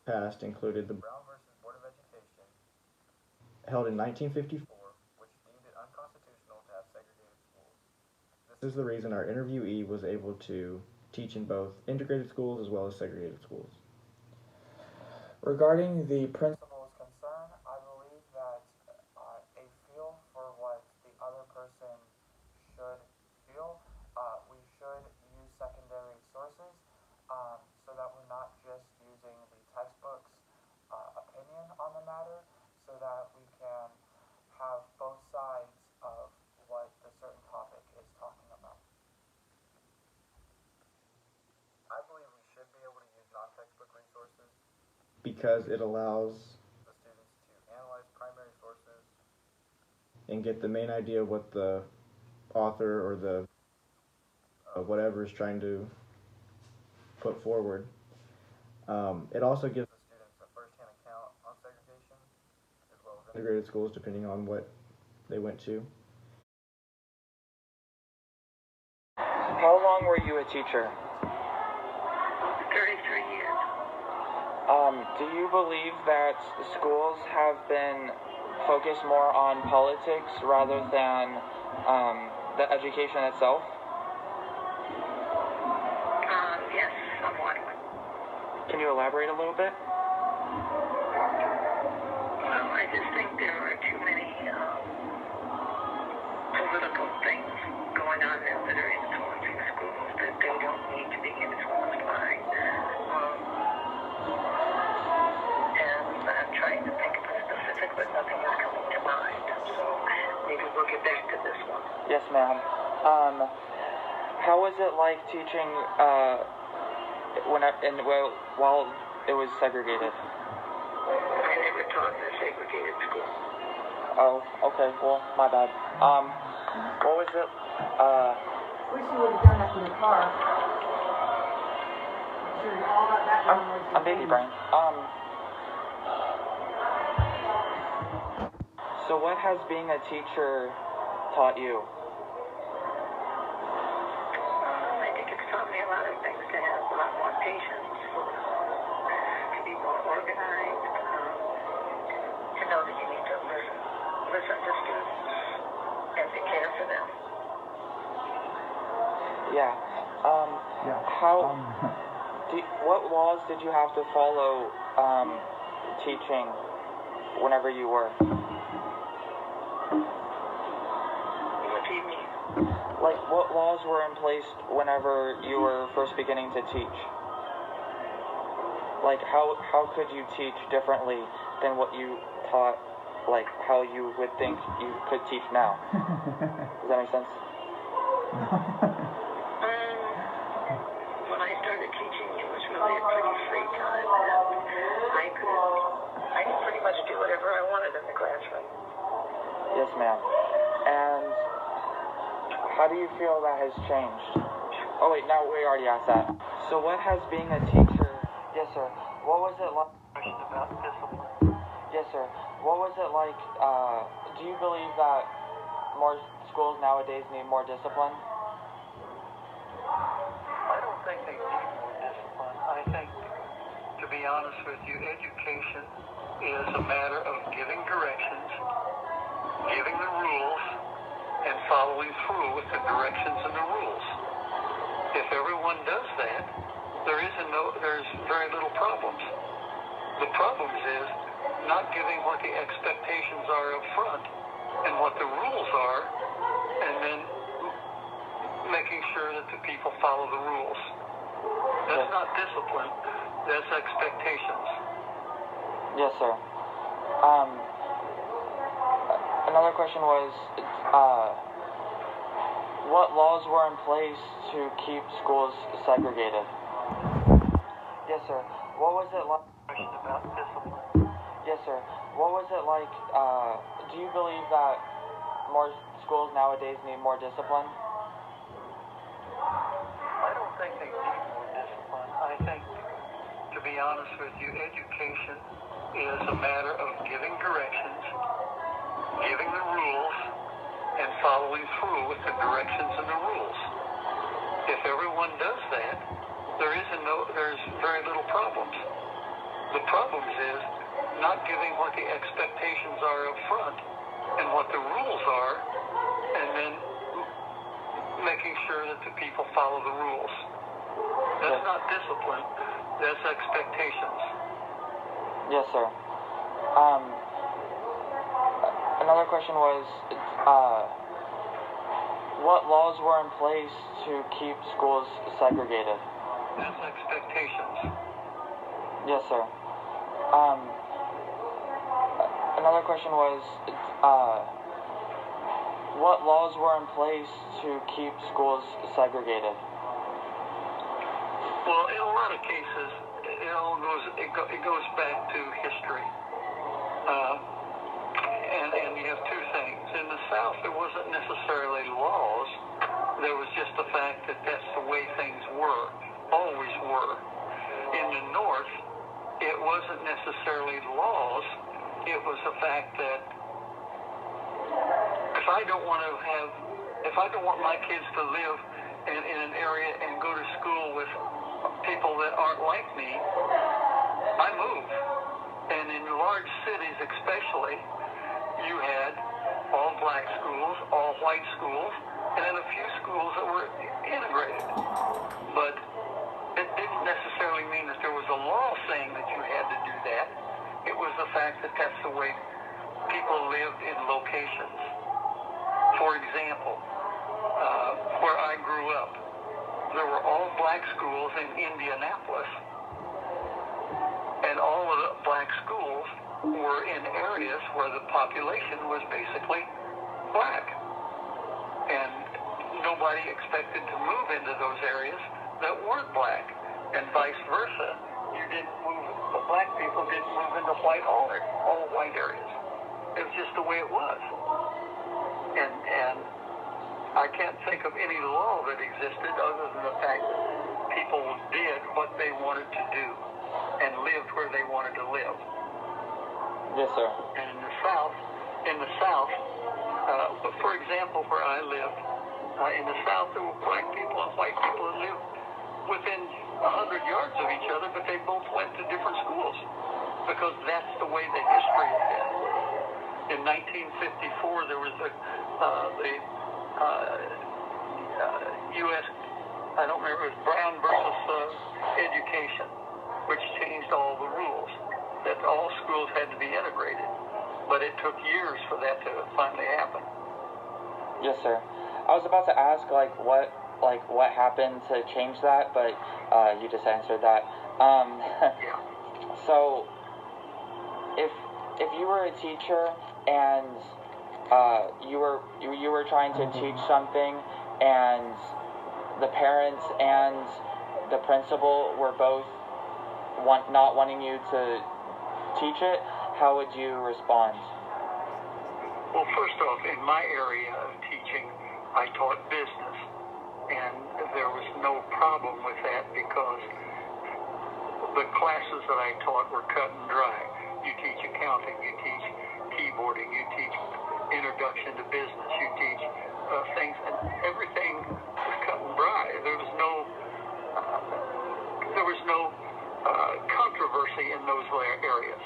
Passed included the Brown versus Board of Education, held in 1954, which deemed it unconstitutional to have segregated schools. This is the reason our interviewee was able to teach in both integrated schools as well as segregated schools. Regarding the principal's concern, I believe that a feel for what the other person should feel, we should use secondary sources so that we're not just using the textbook's opinion on the matter, so that we can have both sides of what the certain topic is talking about. I believe we should be able to use non-textbook resources because it allows the students to analyze primary sources and get the main idea of what the author or the whatever is trying to put forward. It also gives the students a first-hand account on segregation as well as integrated schools depending on what they went to. How long were you a teacher? 33 years. Do you believe that schools have been focused more on politics rather than the education itself? Yes, somewhat. Can you elaborate a little bit? Well, I just think there are too many political things going on now that are influencing schools that they don't need to be influenced by. And I'm trying to think of a specific, but nothing is coming to mind. So maybe we'll get back to this one. Yes, ma'am. How was it like teaching while it was segregated? I never taught in a segregated school. Oh, okay. Well, my bad. What was it? Wish you would have done that in the car. Sure, all about that one was I'm baby brain. So what has being a teacher taught you? I think it's taught me a lot of things, to have a lot more patience, to be more organized, to know that you need to listen to students and to care for them. Yeah. What laws did you have to follow teaching whenever you were? What do you mean? Like, what laws were in place whenever you were first beginning to teach? Like, how could you teach differently than what you taught, like, how you would think you could teach now? Does that make sense? When I started teaching, it was really a pretty free time, and I could pretty much do whatever I wanted in the classroom. Yes, ma'am. And how do you feel that has changed? Oh, wait, no, we already asked that. So what has being a teacher... Yes, sir. What was it like... Question about discipline. Yes, sir. What was it like... do you believe that more schools nowadays need more discipline? I don't think they need more discipline. I think, to be honest with you, education is a matter of giving directions, giving the rules, and following through with the directions and the rules. If everyone does that, there's very little problems. The problems is not giving what the expectations are up front and what the rules are, and then making sure that the people follow the rules. That's not discipline, that's expectations. Yes, sir. Another question was, what laws were in place to keep schools segregated? Yes, sir. What was it like? Question about discipline. Yes, sir. What was it like? Do you believe that more schools nowadays need more discipline? I don't think they need more discipline. I think, to be honest with you, education is a matter of giving directions, giving the rules, and following through with the directions and the rules. If everyone does that, there's very little problems. The problems is not giving what the expectations are up front and what the rules are, and then making sure that the people follow the rules. That's not discipline, that's expectations. Yes, sir. Another question was, what laws were in place to keep schools segregated? That's expectations. Yes, sir. Another question was, what laws were in place to keep schools segregated? Well, in a lot of cases, it goes back to history. And you have two things. In the South, there wasn't necessarily laws. There was just the fact that that's the way things were, always were. In the North, it wasn't necessarily laws. It was the fact that if I don't want my kids to live in an area and go to school with people that aren't like me, I move. And in large cities especially, you had all black schools, all white schools, and then a few schools that were integrated. But it didn't necessarily mean that there was a law saying that you had to do that. It was the fact that that's the way people lived in locations. For example, where I grew up, there were all black schools in Indianapolis, and all of the black schools were in areas where the population was basically black. And nobody expected to move into those areas that weren't black, and vice versa. The black people didn't move into all white areas. It was just the way it was. And I can't think of any law that existed other than the fact that people did what they wanted to do and lived where they wanted to live. Yes, sir. And in the South, for example, where I lived, in the South there were black people and white people who lived within 100 yards of each other, but they both went to different schools because that's the way the history has been. In 1954, there was the U.S. I don't remember, it was Brown versus Education, which changed all the rules, that all schools had to be integrated. But it took years for that to finally happen. Yes, sir. I was about to ask, what happened to change that, but you just answered that. Yeah. So, if you were a teacher and you were trying to teach something, and the parents and the principal were both not wanting you to teach it, how would you respond? Well, first off, in my area of teaching, I taught business, and there was no problem with that because the classes that I taught were cut and dry. You teach accounting, you teach keyboarding, you teach introduction to business, you teach things, and everything was cut and dry. There was no controversy in those areas.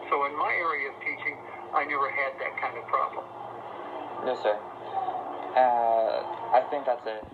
So in my area of teaching, I never had that kind of problem. Yes, sir. I think that's it.